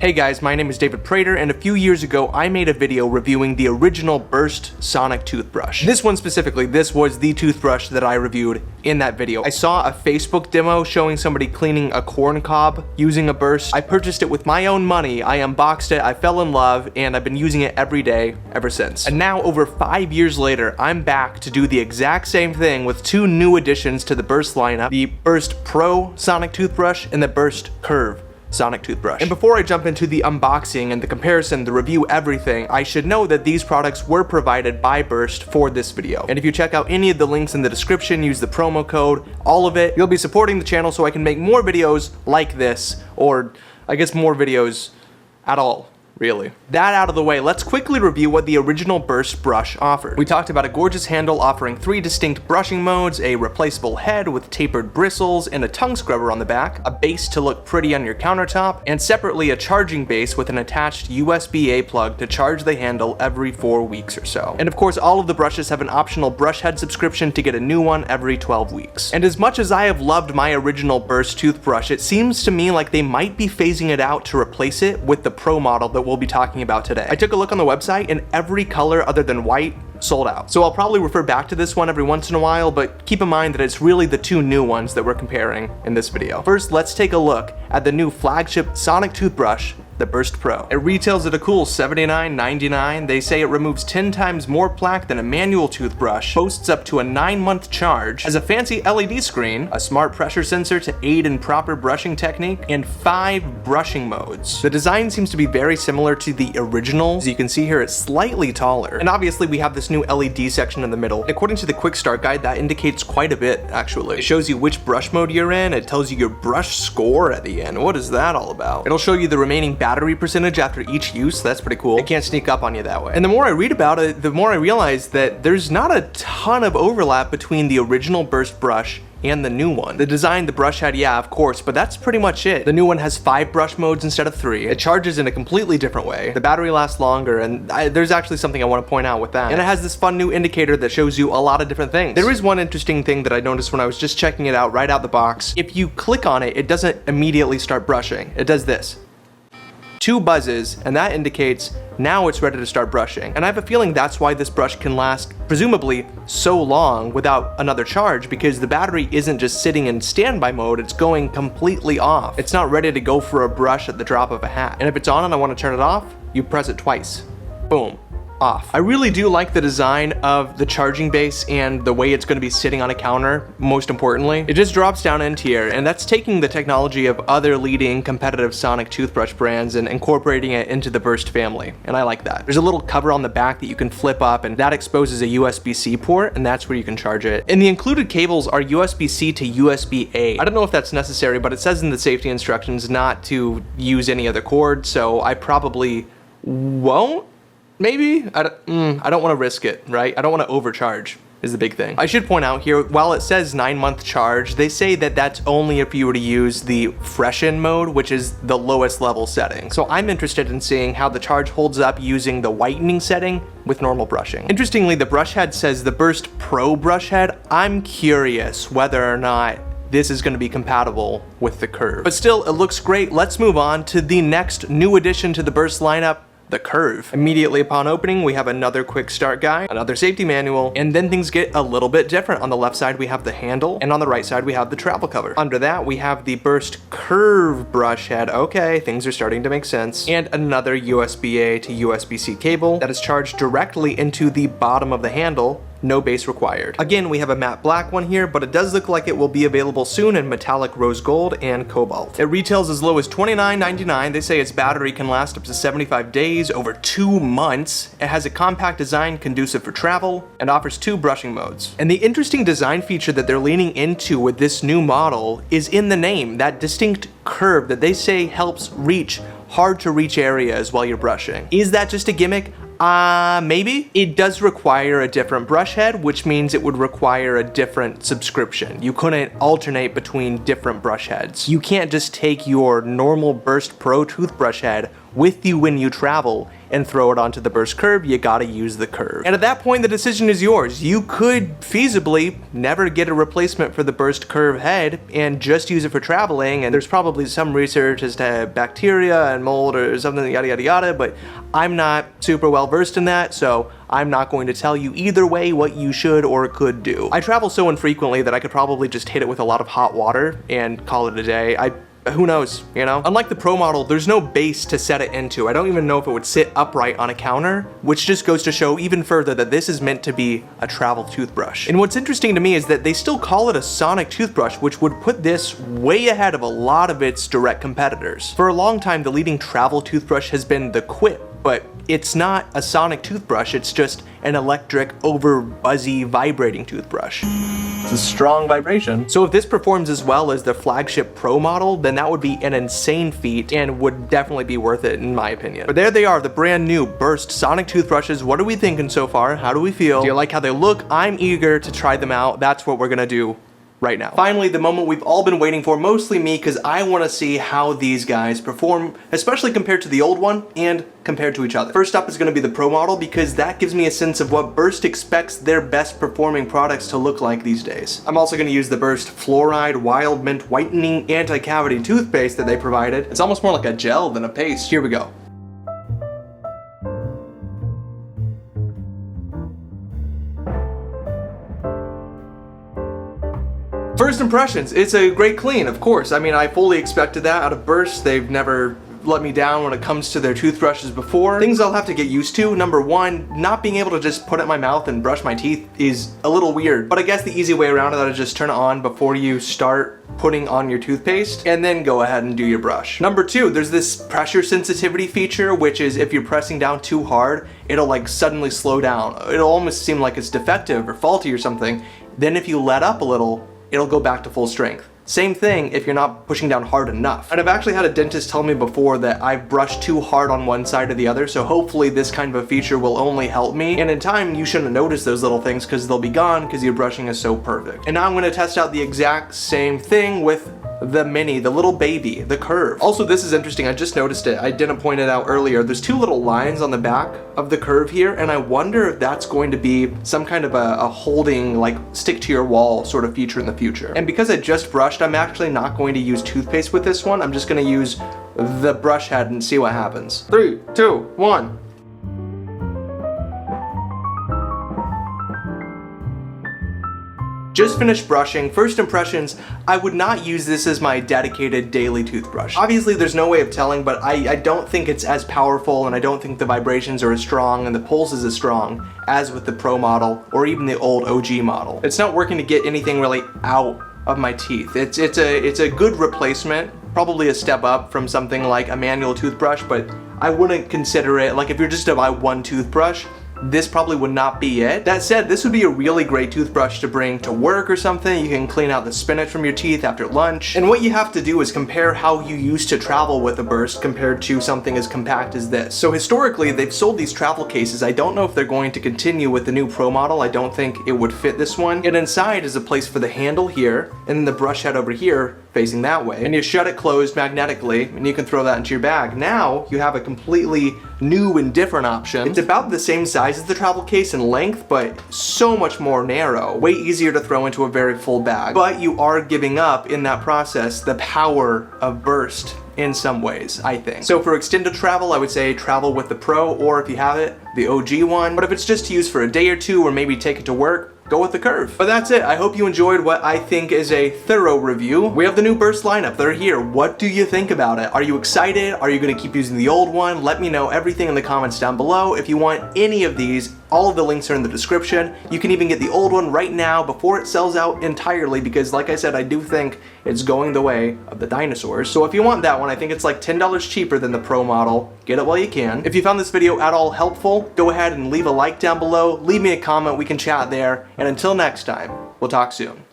Hey guys, my name is David Prater, and a few years ago I made a video reviewing the original Burst Sonic toothbrush. This one specifically, this was the toothbrush that I reviewed in that video. I saw a Facebook demo showing somebody cleaning a corn cob using a Burst. I purchased it with my own money, I unboxed it, I fell in love, and I've been using it every day ever since. And now, over 5 years later, I'm back to do the exact same thing with two new additions to the Burst lineup, the Burst Pro Sonic toothbrush and the Burst Curve Sonic toothbrush. And before I jump into the unboxing and the comparison, the review, everything, I should know that these products were provided by Burst for this video. And if you check out any of the links in the description, use the promo code, all of it, you'll be supporting the channel so I can make more videos like this, or I guess more videos at all. Really. That out of the way, let's quickly review what the original Burst brush offered. We talked about a gorgeous handle offering 3 distinct brushing modes, a replaceable head with tapered bristles and a tongue scrubber on the back, a base to look pretty on your countertop, and separately a charging base with an attached USB-A plug to charge the handle every 4 weeks or so. And of course, all of the brushes have an optional brush head subscription to get a new one every 12 weeks. And as much as I have loved my original Burst toothbrush, it seems to me like they might be phasing it out to replace it with the Pro model that we'll be talking about today. I took a look on the website and every color other than white sold out. So I'll probably refer back to this one every once in a while, but keep in mind that it's really the two new ones that we're comparing in this video. First, let's take a look at the new flagship Sonic toothbrush, the Burst Pro. It retails at a cool $79.99. They say it removes 10 times more plaque than a manual toothbrush, boasts up to a 9-month charge, has a fancy LED screen, a smart pressure sensor to aid in proper brushing technique, and 5 brushing modes. The design seems to be very similar to the original. As you can see here, it's slightly taller. And obviously we have this new LED section in the middle. According to the quick start guide, that indicates quite a bit, actually. It shows you which brush mode you're in, it tells you your brush score at the end. What is that all about? It'll show you the remaining battery percentage after each use. That's pretty cool. It can't sneak up on you that way. And the more I read about it, the more I realize that there's not a ton of overlap between the original Burst brush and the new one. The design, the brush head, yeah, of course, but that's pretty much it. The new one has 5 brush modes instead of 3. It charges in a completely different way. The battery lasts longer, and there's actually something I want to point out with that. And it has this fun new indicator that shows you a lot of different things. There is one interesting thing that I noticed when I was just checking it out right out the box. If you click on it, it doesn't immediately start brushing. It does this. 2 buzzes, and that indicates now it's ready to start brushing. And I have a feeling that's why this brush can last, presumably, so long without another charge, because the battery isn't just sitting in standby mode, it's going completely off. It's not ready to go for a brush at the drop of a hat. And if it's on and I want to turn it off, you press it twice. Boom. Off. I really do like the design of the charging base and the way it's going to be sitting on a counter, most importantly. It just drops down into here, and that's taking the technology of other leading competitive Sonic toothbrush brands and incorporating it into the Burst family, and I like that. There's a little cover on the back that you can flip up, and that exposes a USB-C port, and that's where you can charge it. And the included cables are USB-C to USB-A. I don't know if that's necessary, but it says in the safety instructions not to use any other cord, so I probably won't. Maybe? I don't want to risk it, right? I don't want to overcharge is the big thing. I should point out here, while it says 9-month charge, they say that that's only if you were to use the freshen mode, which is the lowest level setting. So I'm interested in seeing how the charge holds up using the whitening setting with normal brushing. Interestingly, the brush head says the Burst Pro brush head. I'm curious whether or not this is going to be compatible with the Curve. But still, it looks great. Let's move on to the next new addition to the Burst lineup, the Curve. Immediately upon opening, we have another quick start guide, another safety manual, and then things get a little bit different. On the left side, we have the handle, and on the right side, we have the travel cover. Under that, we have the Burst Curve brush head. Okay, things are starting to make sense. And another USB-A to USB-C cable that is charged directly into the bottom of the handle. No base required. Again, we have a matte black one here, but it does look like it will be available soon in metallic rose gold and cobalt. It retails as low as $29.99. They say its battery can last up to 75 days, over 2 months. It has a compact design conducive for travel and offers 2 brushing modes. And the interesting design feature that they're leaning into with this new model is in the name, that distinct curve that they say helps reach hard to reach areas while you're brushing. Is that just a gimmick? Maybe. It does require a different brush head, which means it would require a different subscription. You couldn't alternate between different brush heads. You can't just take your normal Burst Pro toothbrush head with you when you travel and throw it onto the burst curve, you gotta use the curve. And at that point, the decision is yours. You could feasibly never get a replacement for the burst curve head and just use it for traveling, and there's probably some research as to bacteria and mold or something, yada yada yada, but I'm not super well versed in that, so I'm not going to tell you either way what you should or could do. I travel so infrequently that I could probably just hit it with a lot of hot water and call it a day. Who knows, you know? Unlike the Pro model, there's no base to set it into. I don't even know if it would sit upright on a counter, which just goes to show even further that this is meant to be a travel toothbrush. And what's interesting to me is that they still call it a sonic toothbrush, which would put this way ahead of a lot of its direct competitors. For a long time, the leading travel toothbrush has been the Quip, but it's not a sonic toothbrush, it's just an electric, over buzzy, vibrating toothbrush. It's a strong vibration. So if this performs as well as the flagship Pro model, then that would be an insane feat and would definitely be worth it in my opinion. But there they are, the brand new Burst sonic toothbrushes. What are we thinking so far? How do we feel? Do you like how they look? I'm eager to try them out. That's what we're gonna do right now. Finally, the moment we've all been waiting for, mostly me, because I want to see how these guys perform, especially compared to the old one and compared to each other. First up is going to be the Pro model, because that gives me a sense of what Burst expects their best performing products to look like these days. I'm also going to use the Burst Fluoride Wild Mint Whitening Anti-Cavity Toothpaste that they provided. It's almost more like a gel than a paste. Here we go. First impressions, it's a great clean, of course. I mean, I fully expected that out of Burst. They've never let me down when it comes to their toothbrushes before. Things I'll have to get used to. Number one, not being able to just put it in my mouth and brush my teeth is a little weird. But I guess the easy way around it is just turn it on before you start putting on your toothpaste and then go ahead and do your brush. Number two, there's this pressure sensitivity feature, which is if you're pressing down too hard, it'll like suddenly slow down. It'll almost seem like it's defective or faulty or something. Then if you let up a little, it'll go back to full strength. Same thing if you're not pushing down hard enough. And I've actually had a dentist tell me before that I've brushed too hard on one side or the other, so hopefully this kind of a feature will only help me. And in time, you shouldn't notice those little things because they'll be gone because your brushing is so perfect. And now I'm gonna test out the exact same thing with the mini, the little baby, the curve. Also, this is interesting, I just noticed it. I didn't point it out earlier. There's two little lines on the back of the curve here, and I wonder if that's going to be some kind of a holding, like stick to your wall sort of feature in the future. And because I just brushed, I'm actually not going to use toothpaste with this one. I'm just gonna use the brush head and see what happens. 3, 2, 1. Just finished brushing. First impressions, I would not use this as my dedicated daily toothbrush. Obviously there's no way of telling, but I don't think it's as powerful, and I don't think the vibrations are as strong and the pulse is as strong as with the Pro model or even the old OG model. It's not working to get anything really out of my teeth. It's a good replacement, probably a step up from something like a manual toothbrush, but I wouldn't consider it, like if you're just to buy one toothbrush, this probably would not be it. That said, this would be a really great toothbrush to bring to work or something. You can clean out the spinach from your teeth after lunch. And what you have to do is compare how you used to travel with a Burst compared to something as compact as this. So historically, they've sold these travel cases. I don't know if they're going to continue with the new Pro model. I don't think it would fit this one. And inside is a place for the handle here, and then the brush head over here facing that way. And you shut it closed magnetically, and you can throw that into your bag. Now, you have a completely new and different option. It's about the same size as the travel case in length, but so much more narrow. Way easier to throw into a very full bag. But you are giving up, in that process, the power of Burst in some ways, I think. So for extended travel, I would say travel with the Pro, or if you have it, the OG one. But if it's just to use for a day or two, or maybe take it to work, go with the curve. But that's it. I hope you enjoyed what I think is a thorough review. We have the new Burst lineup. They're here. What do you think about it? Are you excited? Are you gonna keep using the old one? Let me know everything in the comments down below. If you want any of these, all of the links are in the description. You can even get the old one right now before it sells out entirely, because like I said, I do think it's going the way of the dinosaurs. So if you want that one, I think it's like $10 cheaper than the Pro model. Get it while you can. If you found this video at all helpful, go ahead and leave a like down below. Leave me a comment. We can chat there. And until next time, we'll talk soon.